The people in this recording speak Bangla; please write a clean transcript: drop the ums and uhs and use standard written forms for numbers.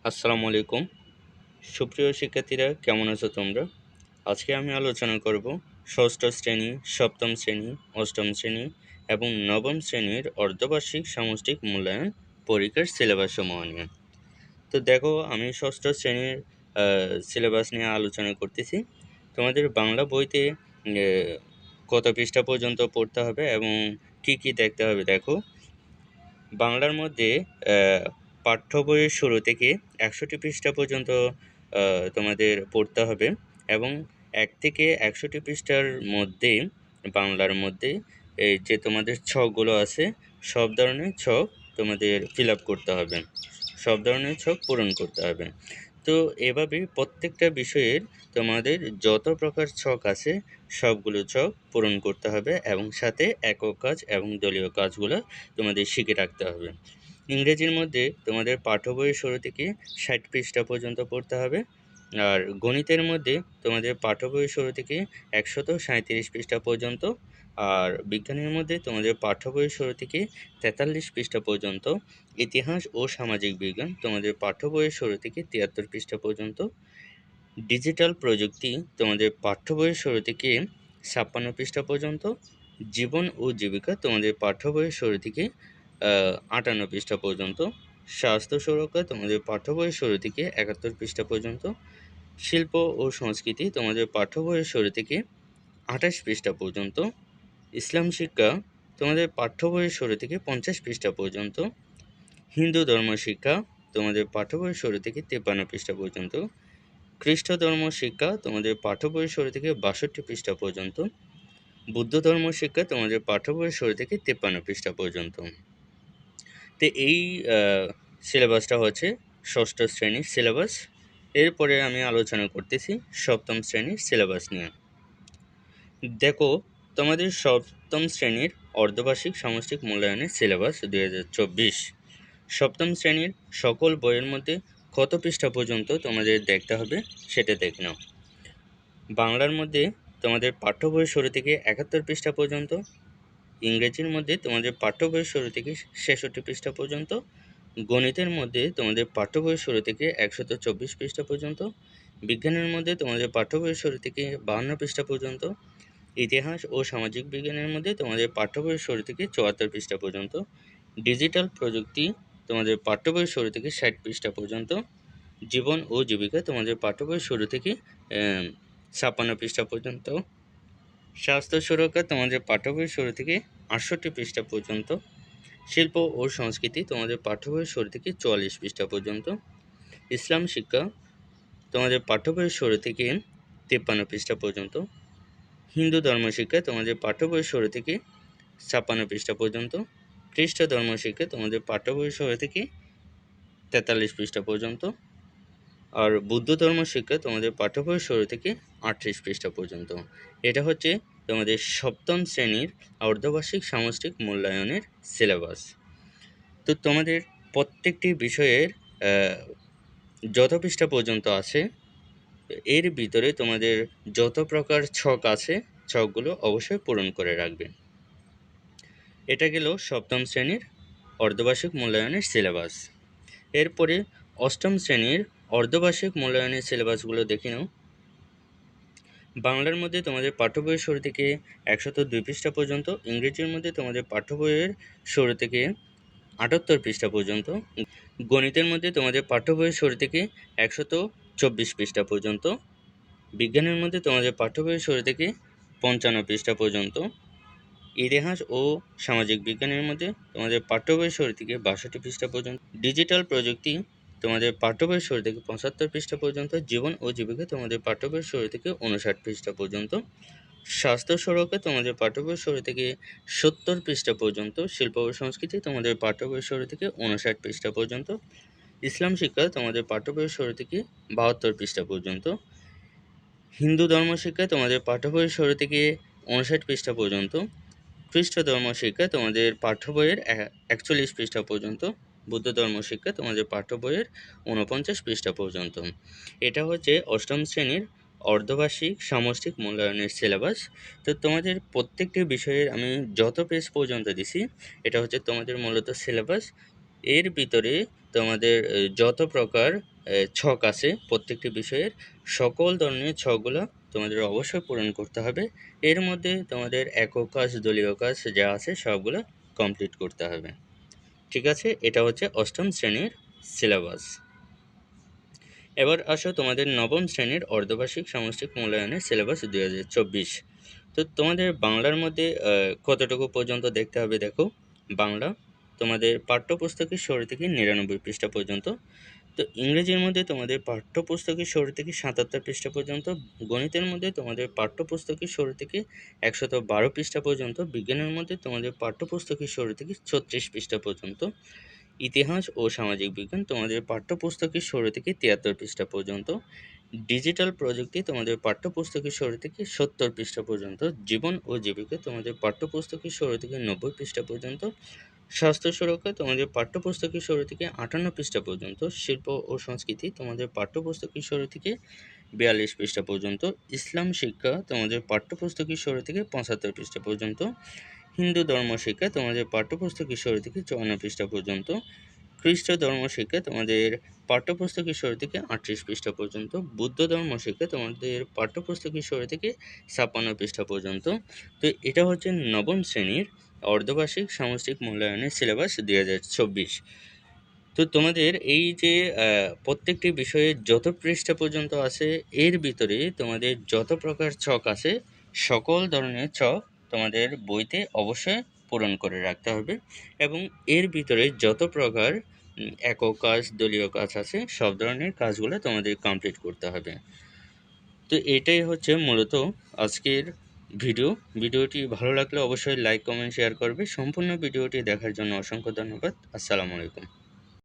আসসালামু আলাইকুম। সুপ্রিয় শিক্ষার্থীরা, কেমন আছো তোমরা? আজকে আমি আলোচনা করব ষষ্ঠ শ্রেণী, সপ্তম শ্রেণী, অষ্টম শ্রেণী এবং নবম শ্রেণীর অর্ধবার্ষিক সামষ্টিক মূল্যায়ন পরীক্ষার সিলেবাস সমূহ নিয়ে। তো দেখো, আমি ষষ্ঠ শ্রেণীর সিলেবাস নিয়ে আলোচনা করতেছি। তোমাদের বাংলা বইতে কত পৃষ্ঠা পর্যন্ত পড়তে হবে এবং কি কি দেখতে হবে দেখো। বাংলার মধ্যে পাঠ্য বইয়ের শুরু থেকে ৬১ পৃষ্ঠা পর্যন্ত তোমাদের পড়তে হবে এবং ১ থেকে ৬১ পৃষ্ঠার মধ্যে বাংলার মধ্যে এই যে তোমাদের ছকগুলো আছে, সব ধরনের ছক তোমাদের ফিল আপ করতে হবে, সব ধরনের ছক পূরণ করতে হবে। তো এভাবে প্রত্যেকটা বিষয়ের তোমাদের যত প্রকার ছক আছে সবগুলো ছক পূরণ করতে হবে এবং সাথে একক কাজ এবং দলীয় কাজগুলো তোমাদের শিখে রাখতে হবে। ইংরেজির মধ্যে তোমাদের পাঠ্য বইয়ের শুরু থেকে ৬০ পৃষ্ঠা পর্যন্ত পড়তে হবে। আর গণিতের মধ্যে তোমাদের পাঠ্য বইয়ের শুরু থেকে ১৩৭ পৃষ্ঠা পর্যন্ত। আর বিজ্ঞানের মধ্যে তোমাদের পাঠ্য বইয়ের শুরু থেকে ৪৩ পৃষ্ঠা পর্যন্ত। ইতিহাস ও সামাজিক বিজ্ঞান তোমাদের পাঠ্য বইয়ের শুরু থেকে ৭৩ পৃষ্ঠা পর্যন্ত। ডিজিটাল প্রযুক্তি তোমাদের পাঠ্য বইয়ের শুরু থেকে ৫৬ পৃষ্ঠা পর্যন্ত। জীবন ও জীবিকা তোমাদের পাঠ্য বইয়ের শুরু থেকে ৫৮ পৃষ্ঠা পর্যন্ত। স্বাস্থ্য সুরক্ষা তোমাদের পাঠ্য বইয়ের শুরু থেকে ৭১ পৃষ্ঠা পর্যন্ত। শিল্প ও সংস্কৃতি তোমাদের পাঠ্য বইয়ের শুরু থেকে ২৮ পৃষ্ঠা পর্যন্ত। ইসলাম শিক্ষা তোমাদের পাঠ্য বইয়ের শুরু থেকে ৫০ পৃষ্ঠা পর্যন্ত। হিন্দু ধর্ম শিক্ষা তোমাদের পাঠ্য বইয়ের শুরু থেকে ৫৩ পৃষ্ঠা পর্যন্ত। খ্রিস্ট ধর্ম শিক্ষা তোমাদের পাঠ্য বইয়ের শুরু থেকে ৬২ পৃষ্ঠা পর্যন্ত। বুদ্ধ ধর্ম শিক্ষা তোমাদের পাঠ্য বইয়ের শুরু থেকে ৫৩ পৃষ্ঠা পর্যন্ত। তো এই সিলেবাসটা হচ্ছে ষষ্ঠ শ্রেণীর সিলেবাস। এরপরে আমি আলোচনা করতেছি সপ্তম শ্রেণীর সিলেবাস নিয়ে। দেখো, তোমাদের সপ্তম শ্রেণীর অর্ধবার্ষিক সামষ্টিক মূল্যায়নের সিলেবাস ২০২৪। সপ্তম শ্রেণীর সকল বইয়ের মধ্যে কত পৃষ্ঠা পর্যন্ত তোমাদের দেখতে হবে সেটা দেখে নাও। বাংলার মধ্যে তোমাদের পাঠ্য বইয়ের শুরু থেকে ৭১ পৃষ্ঠা পর্যন্ত। ইংরেজির মধ্যে তোমাদের পাঠ্য বইয়ের শুরু থেকে ৬৬ পৃষ্ঠা পর্যন্ত। গণিতের মধ্যে তোমাদের পাঠ্য বইয়ের শুরু থেকে ১২৪ পৃষ্ঠা পর্যন্ত। বিজ্ঞানের মধ্যে তোমাদের পাঠ্য বইয়ের শুরু থেকে ৫২ পৃষ্ঠা পর্যন্ত। ইতিহাস ও সামাজিক বিজ্ঞানের মধ্যে তোমাদের পাঠ্য বইয়ের শুরু থেকে ৭৪ পৃষ্ঠা পর্যন্ত। ডিজিটাল প্রযুক্তি তোমাদের পাঠ্য বইয়ের শুরু থেকে ৬০ পৃষ্ঠা পর্যন্ত। জীবন ও জীবিকা তোমাদের পাঠ্য বইয়ের শুরু থেকে ৫৬ পৃষ্ঠা পর্যন্ত। স্বাস্থ্য সুরক্ষা তোমাদের পাঠ্য বইয়ের শুরু থেকে ৬৮ পৃষ্ঠা পর্যন্ত। শিল্প ও সংস্কৃতি তোমাদের পাঠ্য বইয়ের শুরু থেকে ৪৪ পৃষ্ঠা পর্যন্ত। ইসলাম শিক্ষা তোমাদের পাঠ্য বইয়ের শুরু থেকে ৫৩ পৃষ্ঠা পর্যন্ত। হিন্দু ধর্ম শিক্ষা তোমাদের পাঠ্য বইয়ের শুরু থেকে ৫৬ পৃষ্ঠা পর্যন্ত। খ্রিস্ট ধর্ম শিক্ষা তোমাদের পাঠ্য বইয়ের শুরু থেকে ৪৩ পৃষ্ঠা পর্যন্ত। আর বুদ্ধ ধর্ম শিক্ষা তোমাদের পাঠ্য বইয়ের শুরু থেকে ৩৮ পৃষ্ঠা পর্যন্ত। এটা হচ্ছে তোমাদের সপ্তম শ্রেণীর অর্ধবার্ষিক সামষ্টিক মূল্যায়নের সিলেবাস। তো তোমাদের প্রত্যেকটি বিষয়ের যত পৃষ্ঠা পর্যন্ত আছে এর ভিতরে তোমাদের যত প্রকার ছক আছে ছকগুলো অবশ্যই পূরণ করে রাখবে। এটা গেল সপ্তম শ্রেণীর অর্ধবার্ষিক মূল্যায়নের সিলেবাস। এরপরে অষ্টম শ্রেণীর অর্ধবার্ষিক মূল্যায়নের সিলেবাসগুলো দেখে নাও। বাংলার মধ্যে তোমাদের পাঠ্য বইয়ের শুরু থেকে ১০২ পৃষ্ঠা পর্যন্ত। ইংরেজির মধ্যে তোমাদের পাঠ্য বইয়ের শুরু থেকে ৭৮ পৃষ্ঠা পর্যন্ত। গণিতের মধ্যে তোমাদের পাঠ্য বইয়ের শুরু থেকে ১২৪ পৃষ্ঠা পর্যন্ত। বিজ্ঞানের মধ্যে তোমাদের পাঠ্য বইয়ের শুরু থেকে ৫৫ পৃষ্ঠা পর্যন্ত। ইতিহাস ও সামাজিক বিজ্ঞানের মধ্যে তোমাদের পাঠ্য বইয়ের শুরু থেকে ৬২ পৃষ্ঠা পর্যন্ত। ডিজিটাল প্রযুক্তি তোমাদের পাঠ্য বইয়ের শুরু থেকে ৭৫ পৃষ্ঠা পর্যন্ত। জীবন ও জীবিকা তোমাদের পাঠ্য বইয়ের শুরু থেকে ৫৯ পৃষ্ঠা পর্যন্ত। স্বাস্থ্য সুরক্ষা তোমাদের পাঠ্য বইয়ের শুরু থেকে ৭০ পৃষ্ঠা পর্যন্ত। শিল্প ও সংস্কৃতি তোমাদের পাঠ্য বইয়ের শুরু থেকে ৫৯ পৃষ্ঠা পর্যন্ত। ইসলাম শিক্ষা তোমাদের পাঠ্য বইয়ের শুরু থেকে ৭২ পৃষ্ঠা পর্যন্ত। হিন্দু ধর্ম শিক্ষা তোমাদের পাঠ্য বইয়ের শুরু থেকে ৫৯ পৃষ্ঠা পর্যন্ত। খ্রিস্ট ধর্ম শিক্ষা তোমাদের পাঠ্য বইয়ের ৪১ পৃষ্ঠা পর্যন্ত। বুদ্ধ ধর্ম শিক্ষা তোমাদের পাঠ্য বইয়ের ৪৯ পৃষ্ঠা পর্যন্ত। এটা হচ্ছে অষ্টম শ্রেণীর অর্ধবার্ষিক সামষ্টিক মূল্যায়নের সিলেবাস। তো তোমাদের প্রত্যেকটি বিষয়ের আমি যত পেজ পর্যন্ত দিছি এটা হচ্ছে তোমাদের মূলত সিলেবাস। এর ভিতরে তোমাদের যত প্রকার ছক আছে প্রত্যেকটি বিষয়ের সকল ধরনের ছকগুলো তোমাদের অবশ্যই পূরণ করতে হবে। এর মধ্যে তোমাদের একক কাজ, দলীয় কাজ যা আছে সবগুলো কমপ্লিট করতে হবে। ঠিক আছে, এটা হচ্ছে অষ্টম শ্রেণীর সিলেবাস। এবার আসো তোমাদের নবম শ্রেণীর অর্ধবার্ষিক সামষ্টিক মূল্যায়নের সিলেবাস 2024। তো তোমাদের বাংলার মধ্যে কতটুকু পর্যন্ত দেখতে হবে দেখো। বাংলা তোমাদের পাঠ্যপুস্তকের শুরু থেকে 99 পৃষ্ঠা পর্যন্ত। তো ইংরেজির মধ্যে তোমাদের পাঠ্যপুস্তকের শুরু থেকে 77 পৃষ্ঠা পর্যন্ত। গণিতের মধ্যে তোমাদের পাঠ্যপুস্তকের শুরু থেকে 112 পৃষ্ঠা পর্যন্ত। বিজ্ঞানের মধ্যে তোমাদের পাঠ্যপুস্তকের শুরু থেকে 36 পৃষ্ঠা পর্যন্ত। ইতিহাস ও সামাজিক বিজ্ঞান তোমাদের পাঠ্যপুস্তকের শুরু থেকে 73 পৃষ্ঠা পর্যন্ত। ডিজিটাল প্রযুক্তি তোমাদের পাঠ্যপুস্তকের শুরু থেকে 70 পৃষ্ঠা পর্যন্ত। জীবন ও জীবিকা তোমাদের পাঠ্যপুস্তকের শুরু থেকে 90 পৃষ্ঠা পর্যন্ত। স্বাস্থ্য সুরক্ষা তোমাদের পাঠ্যপুস্তকের শুরু থেকে 58 পৃষ্ঠা পর্যন্ত। শিল্প ও সংস্কৃতি তোমাদের পাঠ্যপুস্তকের শুরু থেকে 42 পৃষ্ঠা পর্যন্ত। ইসলাম শিক্ষা তোমাদের পাঠ্যপুস্তকের শুরু থেকে 75 পৃষ্ঠা পর্যন্ত। হিন্দু ধর্ম শিক্ষা তোমাদের পাঠ্যপুস্তকের শুরু থেকে 54 পৃষ্ঠা পর্যন্ত। খ্রিস্ট ধর্ম শিক্ষা তোমাদের পাঠ্যপুস্তকের শুরু থেকে 38 পৃষ্ঠা পর্যন্ত। বুদ্ধ ধর্ম শিক্ষা তোমাদের পাঠ্যপুস্তকের শুরু থেকে 56 পৃষ্ঠা পর্যন্ত। তো এটা হচ্ছে নবম শ্রেণীর অর্ধবার্ষিক সামষ্টিক মূল্যায়নের সিলেবাস 2024। তো তোমাদের এই যে প্রত্যেকটি বিষয়ে যত পৃষ্ঠা পর্যন্ত আছে এর ভিতরে তোমাদের যত প্রকার ছক আছে সকল ধরনের ছক তোমাদের বইতে অবশ্যই পূরণ করে রাখতে হবে, এবং এর ভিতরে যত প্রকার একক কাজ, দলীয় কাজ আছে সব ধরনের কাজগুলো তোমাদের কমপ্লিট করতে হবে। তো এটাই হচ্ছে মূলত আজকের ভিডিওটি ভালো লাগলে অবশ্যই লাইক, কমেন্ট, শেয়ার করবে। সম্পূর্ণ ভিডিওটি দেখার জন্য অসংখ্য ধন্যবাদ। আসসালামু আলাইকুম।